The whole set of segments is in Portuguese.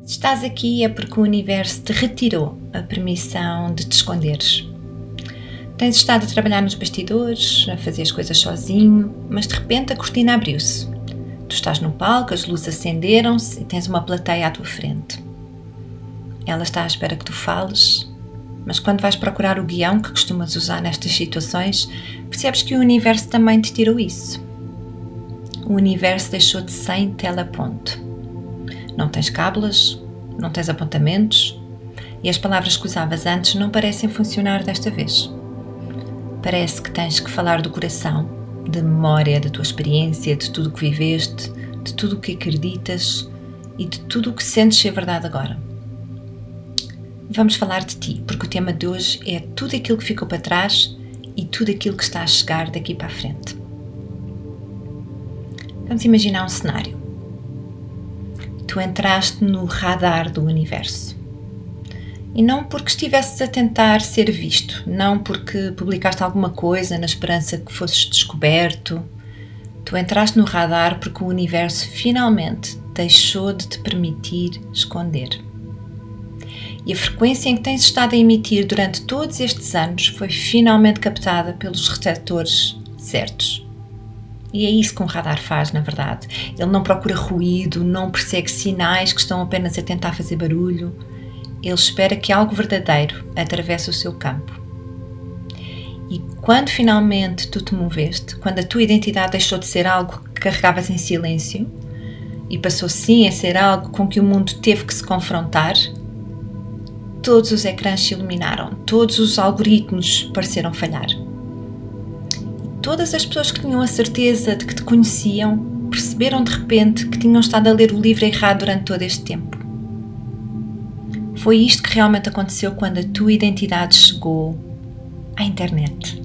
Se estás aqui é porque o universo te retirou a permissão de te esconderes. Tens estado a trabalhar nos bastidores, a fazer as coisas sozinho, mas de repente a cortina abriu-se. Tu estás no palco, as luzes acenderam-se e tens uma plateia à tua frente. Ela está à espera que tu fales, mas quando vais procurar o guião que costumas usar nestas situações, percebes que o universo também te tirou isso. O universo deixou-te sem teleponto. Não tens cábulas, não tens apontamentos e as palavras que usavas antes não parecem funcionar desta vez. Parece que tens que falar do coração, da memória, da tua experiência, de tudo o que viveste, de tudo o que acreditas e de tudo o que sentes ser verdade agora. Vamos falar de ti, porque o tema de hoje é tudo aquilo que ficou para trás e tudo aquilo que está a chegar daqui para a frente. Vamos imaginar um cenário. Tu entraste no radar do universo. E não porque estivesses a tentar ser visto, não porque publicaste alguma coisa na esperança que fosses descoberto. Tu entraste no radar porque o universo finalmente deixou de te permitir esconder. E a frequência em que tens estado a emitir durante todos estes anos foi finalmente captada pelos receptores certos. E é isso que um radar faz, na verdade. Ele não procura ruído, não persegue sinais que estão apenas a tentar fazer barulho. Ele espera que algo verdadeiro atravesse o seu campo. E quando finalmente tu te moveste, quando a tua identidade deixou de ser algo que carregavas em silêncio e passou sim a ser algo com que o mundo teve que se confrontar, todos os ecrãs se iluminaram, todos os algoritmos pareceram falhar. E todas as pessoas que tinham a certeza de que te conheciam perceberam de repente que tinham estado a ler o livro errado durante todo este tempo. Foi isto que realmente aconteceu quando a tua identidade chegou à internet.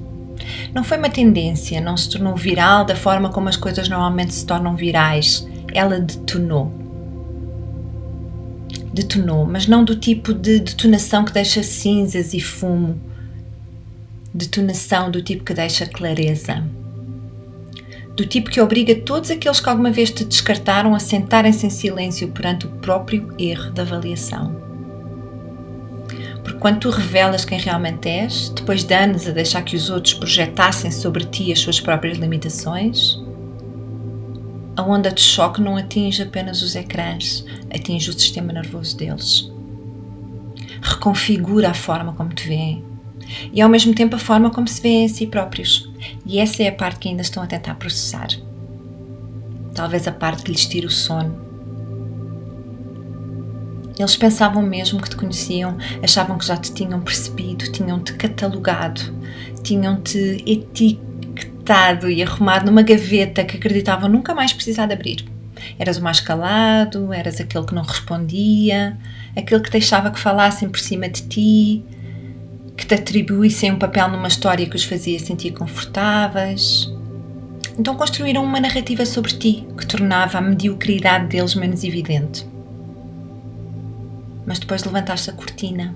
Não foi uma tendência, não se tornou viral da forma como as coisas normalmente se tornam virais. Ela detonou. Detonou, mas não do tipo de detonação que deixa cinzas e fumo. Detonação do tipo que deixa clareza. Do tipo que obriga todos aqueles que alguma vez te descartaram a sentarem-se em silêncio perante o próprio erro de avaliação. Porque quando tu revelas quem realmente és, depois de anos a deixar que os outros projetassem sobre ti as suas próprias limitações, a onda de choque não atinge apenas os ecrãs, atinge o sistema nervoso deles. Reconfigura a forma como te veem e ao mesmo tempo a forma como se veem a si próprios. E essa é a parte que ainda estão a tentar processar. Talvez a parte que lhes tira o sono. Eles pensavam mesmo que te conheciam, achavam que já te tinham percebido, tinham-te catalogado, tinham-te etiquetado e arrumado numa gaveta que acreditavam nunca mais precisar de abrir. Eras o mais calado, eras aquele que não respondia, aquele que deixava que falassem por cima de ti, que te atribuíssem um papel numa história que os fazia sentir confortáveis. Então construíram uma narrativa sobre ti que tornava a mediocridade deles menos evidente. Mas depois levantaste a cortina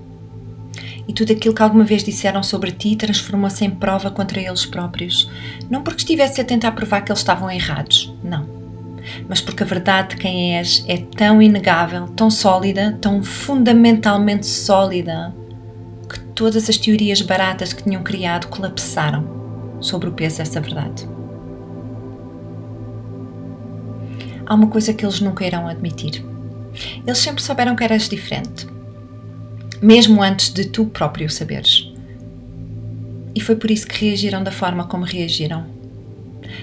e tudo aquilo que alguma vez disseram sobre ti transformou-se em prova contra eles próprios. Não porque estivesse a tentar provar que eles estavam errados, não. Mas porque a verdade de quem és é tão inegável, tão sólida, tão fundamentalmente sólida, que todas as teorias baratas que tinham criado colapsaram sobre o peso dessa verdade. Há uma coisa que eles nunca irão admitir. Eles sempre souberam que eras diferente, mesmo antes de tu próprio saberes. E foi por isso que reagiram da forma como reagiram.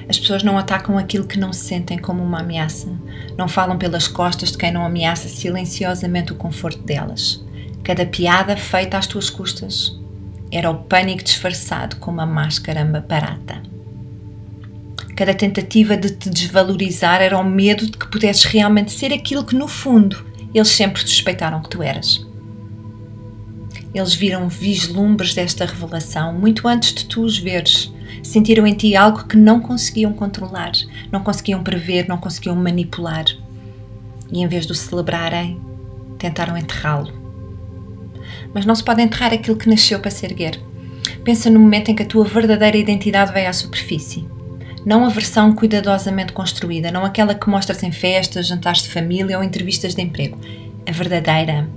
As pessoas não atacam aquilo que não sentem como uma ameaça, não falam pelas costas de quem não ameaça silenciosamente o conforto delas. Cada piada feita às tuas custas era o pânico disfarçado com uma máscara barata. Cada tentativa de te desvalorizar era o medo de que pudesses realmente ser aquilo que, no fundo, eles sempre suspeitaram que tu eras. Eles viram vislumbres desta revelação muito antes de tu os veres. Sentiram em ti algo que não conseguiam controlar, não conseguiam prever, não conseguiam manipular. E em vez de o celebrarem, tentaram enterrá-lo. Mas não se pode enterrar aquilo que nasceu para se erguer. Pensa no momento em que a tua verdadeira identidade veio à superfície. Não a versão cuidadosamente construída, não aquela que mostras em festas, jantares de família ou entrevistas de emprego. A verdadeira.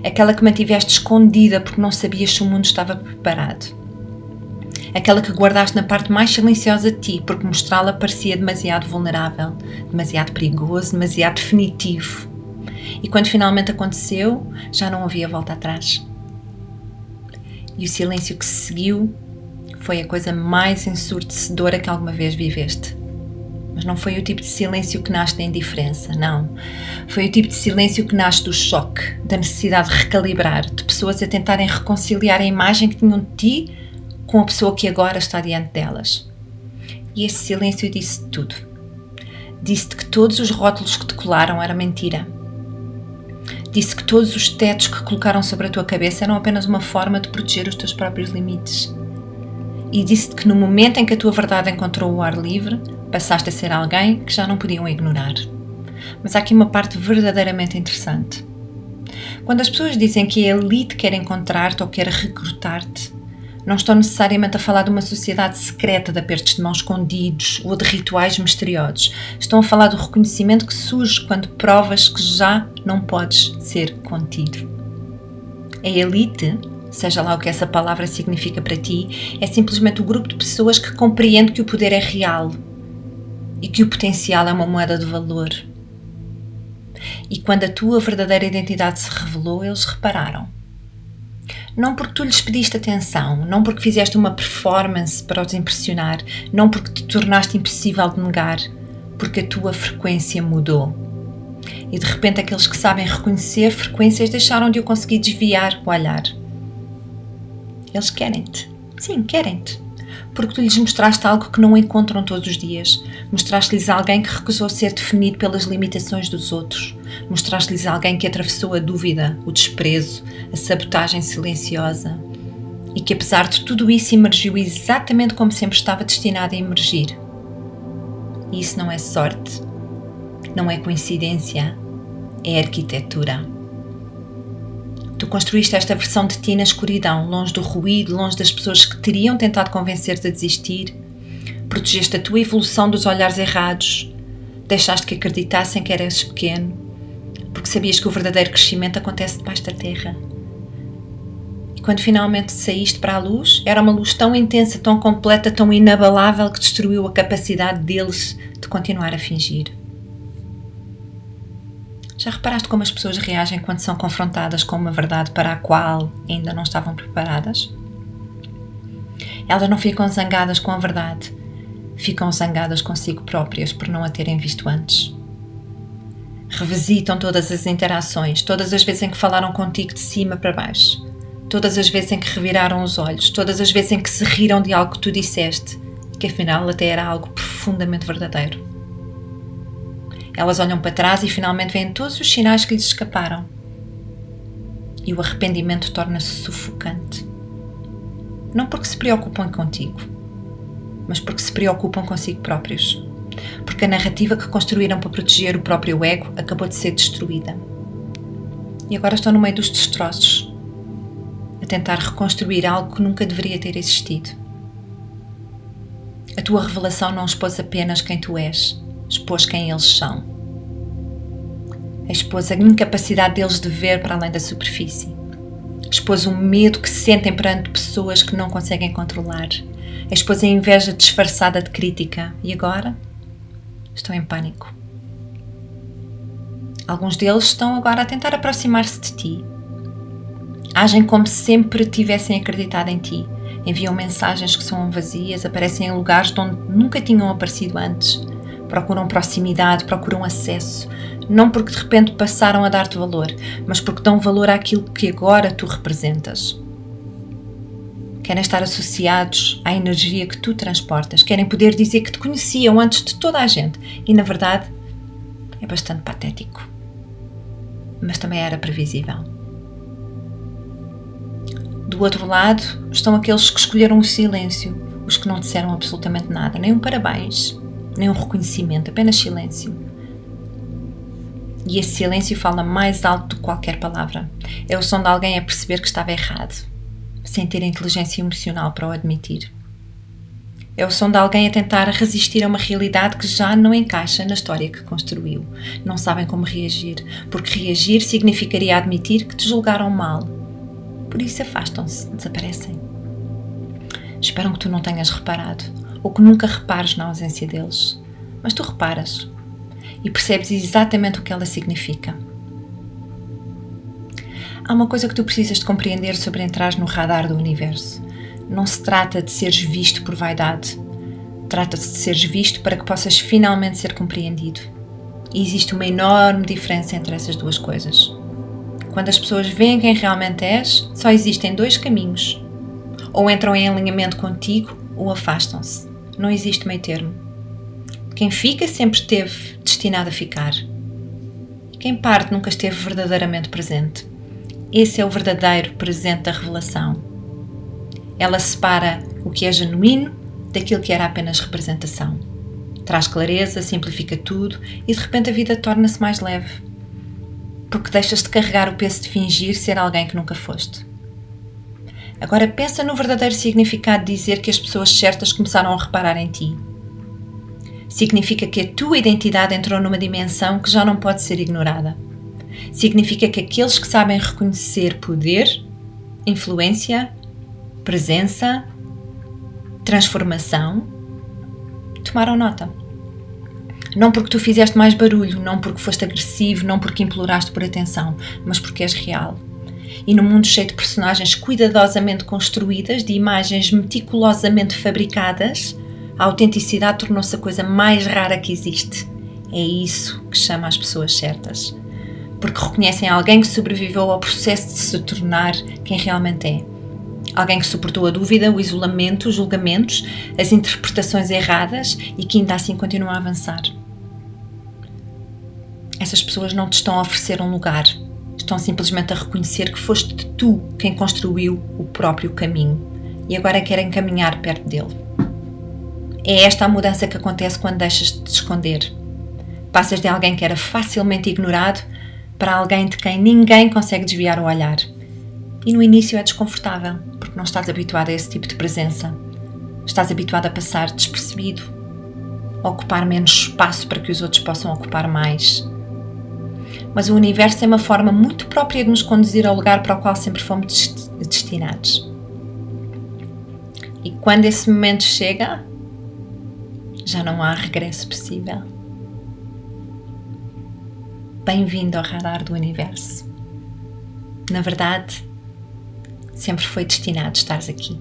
Aquela que mantiveste escondida porque não sabias se o mundo estava preparado. Aquela que guardaste na parte mais silenciosa de ti porque mostrá-la parecia demasiado vulnerável, demasiado perigoso, demasiado definitivo. E quando finalmente aconteceu, já não havia volta atrás. E o silêncio que se seguiu foi a coisa mais ensurdecedora que alguma vez viveste. Mas não foi o tipo de silêncio que nasce da indiferença, não. Foi o tipo de silêncio que nasce do choque, da necessidade de recalibrar, de pessoas a tentarem reconciliar a imagem que tinham de ti com a pessoa que agora está diante delas. E esse silêncio disse tudo. Disse-te que todos os rótulos que te colaram eram mentira. Disse que todos os tetos que colocaram sobre a tua cabeça eram apenas uma forma de proteger os teus próprios limites. E disse-te que no momento em que a tua verdade encontrou o ar livre, passaste a ser alguém que já não podiam ignorar. Mas há aqui uma parte verdadeiramente interessante. Quando as pessoas dizem que a elite quer encontrar-te ou quer recrutar-te, não estão necessariamente a falar de uma sociedade secreta de apertos de mãos escondidos ou de rituais misteriosos. Estão a falar do reconhecimento que surge quando provas que já não podes ser contido. A elite, seja lá o que essa palavra significa para ti, é simplesmente o grupo de pessoas que compreende que o poder é real e que o potencial é uma moeda de valor. E quando a tua verdadeira identidade se revelou, eles repararam. Não porque tu lhes pediste atenção, não porque fizeste uma performance para os impressionar, não porque te tornaste impossível de negar, porque a tua frequência mudou. E de repente aqueles que sabem reconhecer frequências deixaram de o conseguir desviar o olhar. Eles querem-te. Sim, querem-te. Porque tu lhes mostraste algo que não encontram todos os dias. Mostraste-lhes alguém que recusou ser definido pelas limitações dos outros. Mostraste-lhes alguém que atravessou a dúvida, o desprezo, a sabotagem silenciosa. E que apesar de tudo isso emergiu exatamente como sempre estava destinado a emergir. E isso não é sorte, não é coincidência, é arquitetura. Tu construíste esta versão de ti na escuridão, longe do ruído, longe das pessoas que teriam tentado convencer-te a desistir. Protegeste a tua evolução dos olhares errados. Deixaste que acreditassem que eras pequeno, porque sabias que o verdadeiro crescimento acontece debaixo da terra. E quando finalmente saíste para a luz, era uma luz tão intensa, tão completa, tão inabalável que destruiu a capacidade deles de continuar a fingir. Já reparaste como as pessoas reagem quando são confrontadas com uma verdade para a qual ainda não estavam preparadas? Elas não ficam zangadas com a verdade, ficam zangadas consigo próprias por não a terem visto antes. Revisitam todas as interações, todas as vezes em que falaram contigo de cima para baixo, todas as vezes em que reviraram os olhos, todas as vezes em que se riram de algo que tu disseste, que afinal até era algo profundamente verdadeiro. Elas olham para trás e finalmente veem todos os sinais que lhes escaparam. E o arrependimento torna-se sufocante. Não porque se preocupam contigo, mas porque se preocupam consigo próprios. Porque a narrativa que construíram para proteger o próprio ego acabou de ser destruída. E agora estão no meio dos destroços, a tentar reconstruir algo que nunca deveria ter existido. A tua revelação não expôs apenas quem tu és, expôs quem eles são. Expôs a incapacidade deles de ver para além da superfície. Expôs o medo que sentem perante pessoas que não conseguem controlar. Expôs a inveja disfarçada de crítica. E agora? Estão em pânico. Alguns deles estão agora a tentar aproximar-se de ti. Agem como se sempre tivessem acreditado em ti. Enviam mensagens que são vazias, aparecem em lugares de onde nunca tinham aparecido antes. Procuram proximidade, procuram acesso. Não porque de repente passaram a dar-te valor, mas porque dão valor àquilo que agora tu representas. Querem estar associados à energia que tu transportas. Querem poder dizer que te conheciam antes de toda a gente. E, na verdade, é bastante patético. Mas também era previsível. Do outro lado, estão aqueles que escolheram o silêncio. Os que não disseram absolutamente nada. Nem um parabéns, nem um reconhecimento. Apenas silêncio. E esse silêncio fala mais alto do que qualquer palavra. É o som de alguém a perceber que estava errado, sem ter inteligência emocional para o admitir. É o som de alguém a tentar resistir a uma realidade que já não encaixa na história que construiu. Não sabem como reagir, porque reagir significaria admitir que te julgaram mal. Por isso afastam-se, desaparecem. Esperam que tu não tenhas reparado, ou que nunca repares na ausência deles. Mas tu reparas e percebes exatamente o que ela significa. Há uma coisa que tu precisas de compreender sobre entrar no radar do universo. Não se trata de seres visto por vaidade. Trata-se de seres visto para que possas finalmente ser compreendido. E existe uma enorme diferença entre essas duas coisas. Quando as pessoas veem quem realmente és, só existem dois caminhos. Ou entram em alinhamento contigo, ou afastam-se. Não existe meio termo. Quem fica sempre esteve destinado a ficar. E quem parte nunca esteve verdadeiramente presente. Esse é o verdadeiro presente da revelação. Ela separa o que é genuíno daquilo que era apenas representação. Traz clareza, simplifica tudo e de repente a vida torna-se mais leve. Porque deixas de carregar o peso de fingir ser alguém que nunca foste. Agora pensa no verdadeiro significado de dizer que as pessoas certas começaram a reparar em ti. Significa que a tua identidade entrou numa dimensão que já não pode ser ignorada. Significa que aqueles que sabem reconhecer poder, influência, presença, transformação, tomaram nota. Não porque tu fizeste mais barulho, não porque foste agressivo, não porque imploraste por atenção, mas porque és real. E num mundo cheio de personagens cuidadosamente construídas, de imagens meticulosamente fabricadas, a autenticidade tornou-se a coisa mais rara que existe. É isso que chama as pessoas certas. Porque reconhecem alguém que sobreviveu ao processo de se tornar quem realmente é. Alguém que suportou a dúvida, o isolamento, os julgamentos, as interpretações erradas e que ainda assim continua a avançar. Essas pessoas não te estão a oferecer um lugar. Estão simplesmente a reconhecer que foste tu quem construiu o próprio caminho e agora querem caminhar perto dele. É esta a mudança que acontece quando deixas de te esconder. Passas de alguém que era facilmente ignorado para alguém de quem ninguém consegue desviar o olhar. E no início é desconfortável, porque não estás habituado a esse tipo de presença. Estás habituado a passar despercebido, a ocupar menos espaço para que os outros possam ocupar mais. Mas o universo tem uma forma muito própria de nos conduzir ao lugar para o qual sempre fomos destinados. E quando esse momento chega, já não há regresso possível. Bem-vindo ao radar do universo. Na verdade, sempre foi destinado a estares aqui.